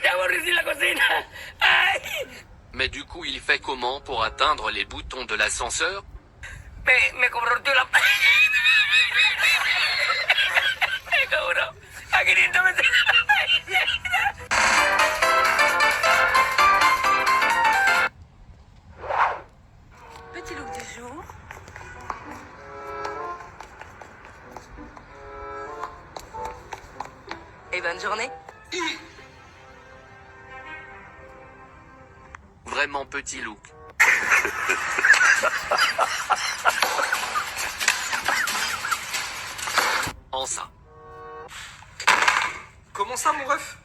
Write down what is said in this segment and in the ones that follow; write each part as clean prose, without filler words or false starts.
Ya aborrecí la cocina. Ay, Mais du coup, il fait comment pour atteindre les boutons de l'ascenseur? me comprometió la... Me cobró a 500 meses. Petit look du jour. Et bonne journée. Vraiment petit look. En ça. Comment ça, mon ref?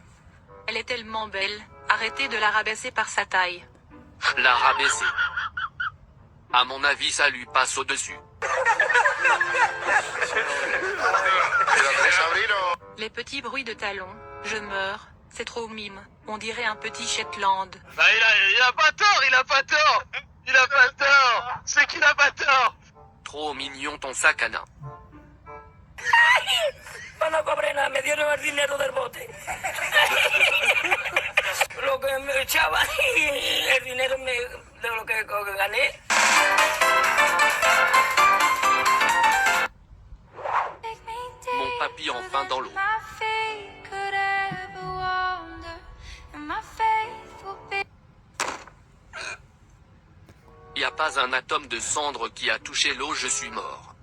Elle est tellement belle, arrêtez de la rabaisser par sa taille. La rabaisser. À mon avis, ça lui passe au-dessus. Les petits bruits de talons, je meurs, c'est trop mime, on dirait un petit Shetland. Bah, il a pas tort, il a pas tort. Il a pas tort. C'est qu'il a pas tort. Trop mignon ton sac à nain. No cobré nada, me dieron el dinero del bote. Lo que me echaba y el dinero de lo que gané. Mon papy enfin dans l'eau. Y a pas un atome de cendre qui a touché l'eau, je suis mort.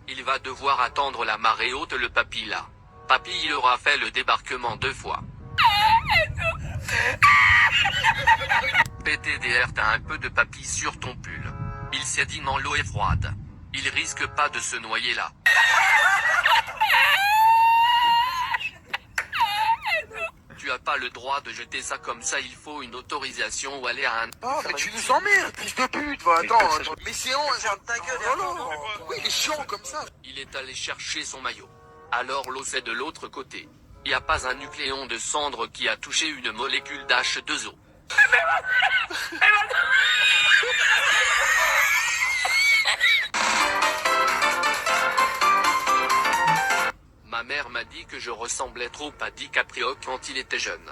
Il va devoir attendre la marée haute, le papy là. Papy, il aura fait le débarquement 2 fois. PTDR, t'as un peu de papy sur ton pull. Il s'est dit non, l'eau est froide. Il risque pas de se noyer là. Tu as pas le droit de jeter ça comme ça, il faut une autorisation ou aller à un... Oh, mais tu nous emmerdes, fils de pute. Bah, attends. Mais c'est ferme ta gueule. Oh non. Oui, il est chiant comme ça. Il est allé chercher son maillot. Alors l'eau c'est de l'autre côté. Y a pas un nucléon de cendre qui a touché une molécule d'H2O. Ma mère m'a dit que je ressemblais trop à DiCaprio quand il était jeune.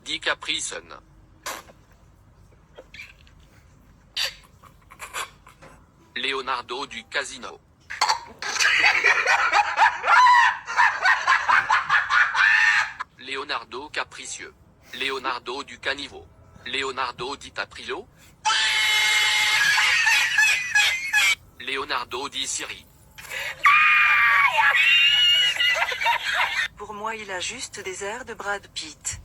DiCaprison. Leonardo du casino. Leonardo capricieux. Leonardo du caniveau. Leonardo DiCaprio. Leonardo di Siri. Pour moi, il a juste des airs de Brad Pitt.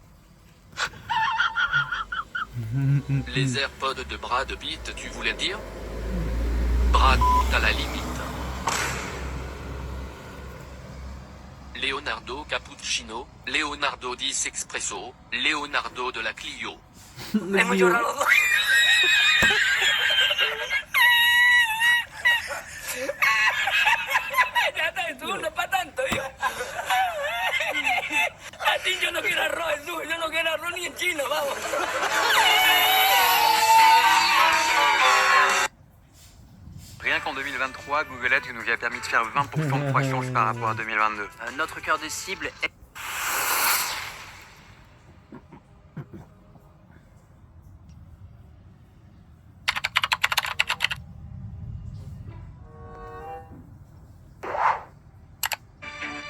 Les AirPods de Brad Pitt, tu voulais dire? Brad Pitt à la limite. Leonardo Cappuccino, Leonardo di Espresso, Leonardo de la Clio. Hemos llorado los dos. Ya está, Jesús, no es para tanto, hijo. A ti yo no quiero arroz, Jesús, yo no quiero arroz ni en chino, vamos. Rien qu'en 2023, Google Ads nous a permis de faire 20% de croissance par rapport à 2022. Notre cœur de cible est...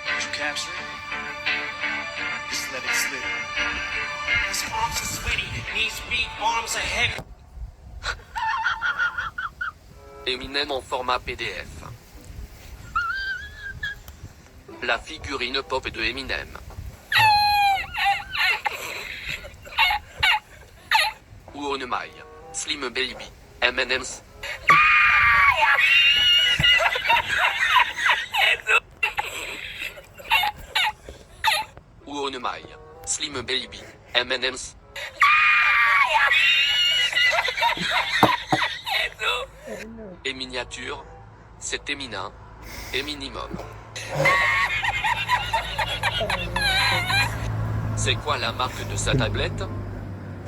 Did you capture it? Just let it slip. His arms are sweaty, knees weak, arms are heavy. Eminem en format PDF. La figurine pop de Eminem. Ou on my Slim Baby. M&M's. Ou on my Slim Baby. M&M's. Et miniature, c'est éminin, et minimum. C'est quoi la marque de sa tablette?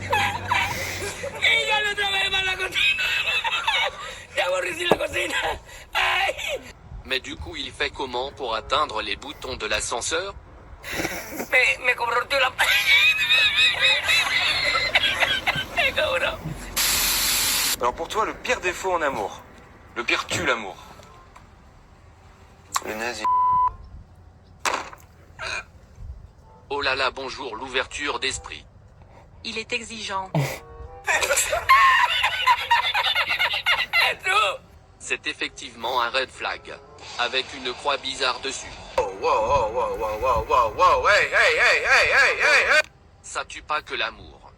¡Ella no trabaja más la cocina! ¡Ya aborrecí la cocina! ¡Ay! Mais du coup il fait comment pour atteindre les boutons de l'ascenseur? Me compró la... Cabrón. Alors pour toi, le pire défaut en amour. Le pire tue l'amour. Le nazi. Oh là là, bonjour l'ouverture d'esprit. Il est exigeant. C'est effectivement un red flag. Avec une croix bizarre dessus. Oh, wow, wow, wow, wow, wow, wow, wow, hey, hey, hey, hey, hey, hey, hey. Ça tue pas que l'amour.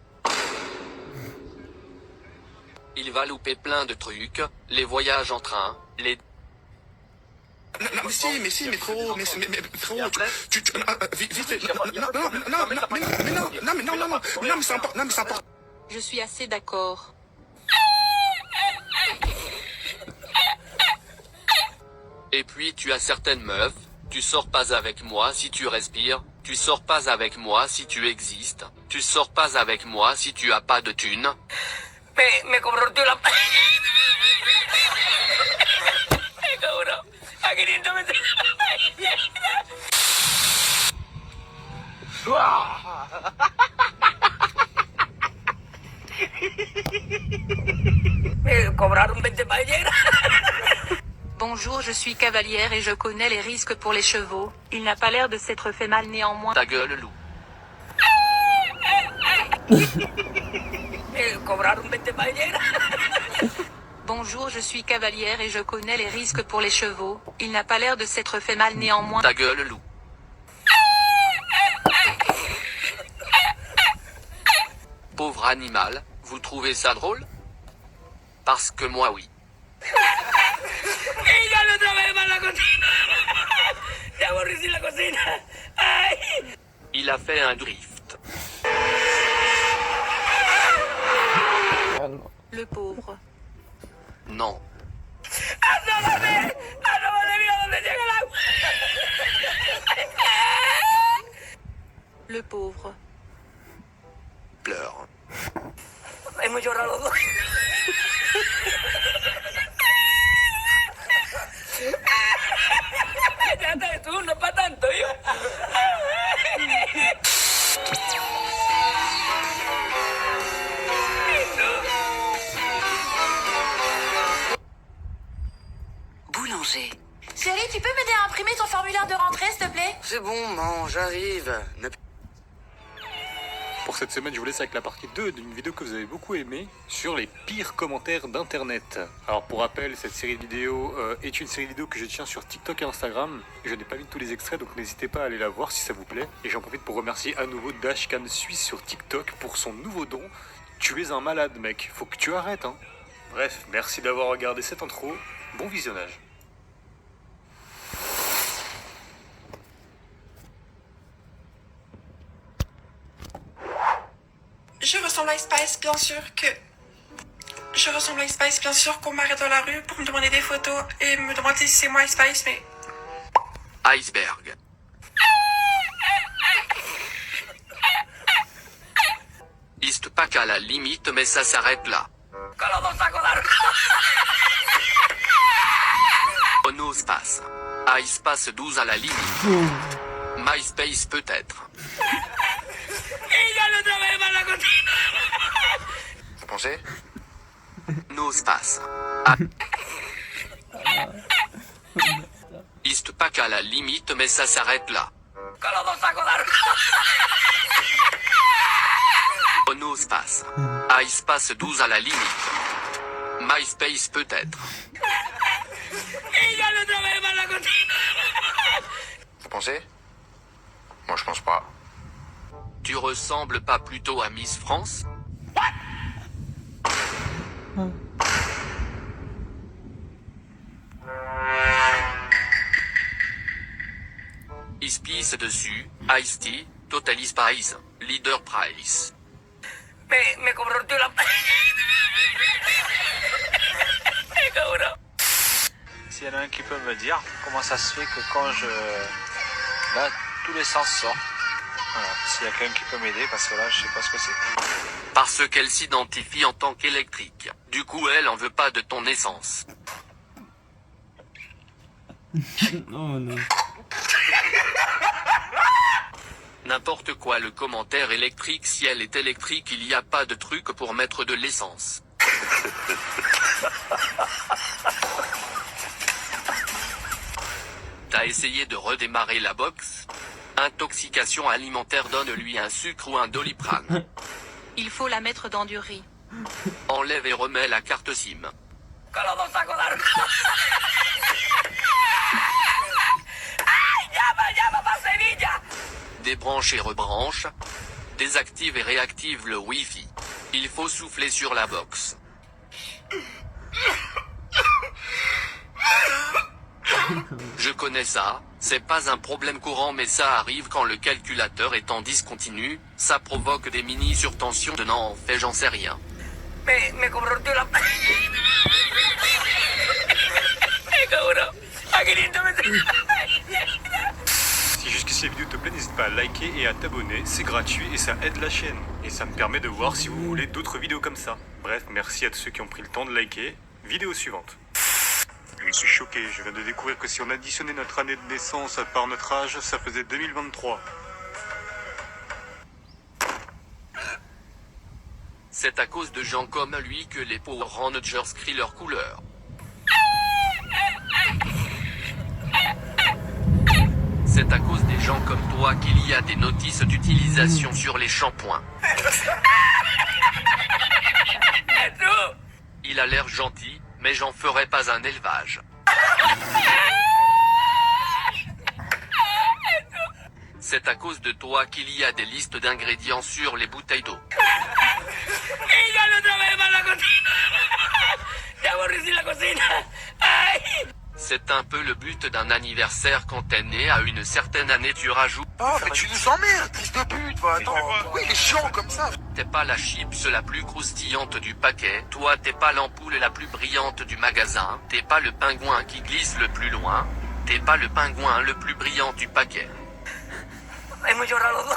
Il va louper plein de trucs, les voyages en train, les... Non, mais frérot, frérot, vite fait, non, mais c'est important. Je suis assez d'accord. Et puis tu as certaines meufs, tu sors pas avec moi si tu respires, tu sors pas avec moi si tu existes, tu sors pas avec moi si tu as pas de thunes. Me compró la... Cabrón. A 500 metros. Me cobraron 20 balleras. Bonjour, je suis cavalière et je connais les risques pour les chevaux. Il n'a pas l'air de s'être fait mal néanmoins. Ta gueule loup. Me cobraron 20 balleras. Bonjour, je suis cavalière et je connais les risques pour les chevaux. Il n'a pas l'air de s'être fait mal néanmoins. Ta gueule loup. Pauvre animal, vous trouvez ça drôle? Parce que moi oui. Y ya no trabajé más la cocina. Ya aborrecí la cocina. Ay. Il a fait un drift. Le pauvre. Non. ¡Asómame! ¡Asómame! ¡Mira dónde llega el agua! Le pauvre. Pleure. Hemos llorado los dos. Ya está, tú no es para tanto, yo. Boulanger. Chérie, tu peux m'aider à imprimer ton formulaire de rentrée, s'il te plaît? C'est bon, man, j'arrive. Pour cette semaine, je vous laisse avec la partie 2 d'une vidéo que vous avez beaucoup aimée sur les pires commentaires d'internet. Alors pour rappel, cette série de vidéos est une série de vidéos que je tiens sur TikTok et Instagram. Je n'ai pas mis tous les extraits, donc n'hésitez pas à aller la voir si ça vous plaît. Et j'en profite pour remercier à nouveau Dashcan Suisse sur TikTok pour son nouveau don. Tu es un malade, mec, faut que tu arrêtes, hein. Bref, merci d'avoir regardé cette intro, bon visionnage. Je ressemble à Spice, bien sûr que... Je ressemble à Spice, bien sûr qu'on m'arrête dans la rue pour me demander des photos et me demander si c'est moi Spice, mais... Iceberg. East Pack à la limite, mais ça s'arrête là. Con los dos sacos de arco. No space. iSpace 12 à la limite. MySpace peut-être. Y ya no trabajé más la cocina. Vous pensez? No space. East Pack à la limite, mais ça s'arrête là. Con los dos sacos de arco. No space. iSpace 12 à la limite. MySpace peut-être. Y ya no trabajé más la cocina. Vous pensez? Moi, je pense pas. Tu ressembles pas plutôt à Miss France? Ispice dessus, Ice-T, Total Spice, Leader Price. Me cobró la... Cabrón. S'il y en a un qui peut me dire comment ça se fait que quand je... Là, tous les sens sortent. Voilà, s'il y a quelqu'un qui peut m'aider, parce que là, je sais pas ce que c'est. Parce qu'elle s'identifie en tant qu'électrique. Du coup, elle en veut pas de ton essence. Oh non. N'importe quoi le commentaire électrique, si elle est électrique il n'y a pas de truc pour mettre de l'essence. T'as essayé de redémarrer la box? Intoxication alimentaire, donne-lui un sucre ou un Doliprane. Il faut la mettre dans du riz. Enlève et remets la carte SIM. Con los dos sacos largos. ¡Ay, llama para Sevilla! Débranche et rebranche. Désactive et réactive le Wi-Fi. Il faut souffler sur la box. Je connais ça, c'est pas un problème courant mais ça arrive quand le calculateur est en discontinu, ça provoque des mini-surtensions de non, en fait j'en sais rien. Me compró la... Cabrón. Aquí lindo me... Si jusqu'ici la vidéo te plaît, n'hésite pas à liker et à t'abonner, c'est gratuit et ça aide la chaîne. Et ça me permet de voir si vous voulez d'autres vidéos comme ça. Bref, merci à tous ceux qui ont pris le temps de liker. Vidéo suivante. Je suis choqué, je viens de découvrir que si on additionnait notre année de naissance par notre âge, ça faisait 2023. C'est à cause de gens comme lui que les Power Rangers crient leur couleur. C'est à cause des gens comme toi qu'il y a des notices d'utilisation sur les shampoings. Il a l'air gentil, mais j'en ferai pas un élevage. C'est à cause de toi qu'il y a des listes d'ingrédients sur les bouteilles d'eau. Y ya no trabajé más la cocina. Ya aborrecí la cocina. Ay. C'est un peu le but d'un anniversaire quand t'es né à une certaine année tu rajoutes. Oh, mais tu nous emmerdes, fils de pute, va, attends. Oui, il est chiant comme ça. T'es pas la chips la plus croustillante du paquet, toi t'es pas l'ampoule la plus brillante du magasin, t'es pas le pingouin qui glisse le plus loin, t'es pas le pingouin le plus brillant du paquet. Hemos llorado los dos.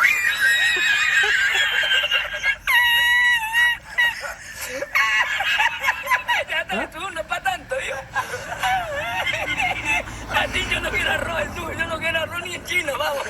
Ya te tú, no es para tanto, yo. A ti yo no quiero arroz, tú, yo no quiero arroz ni en chino, vamos.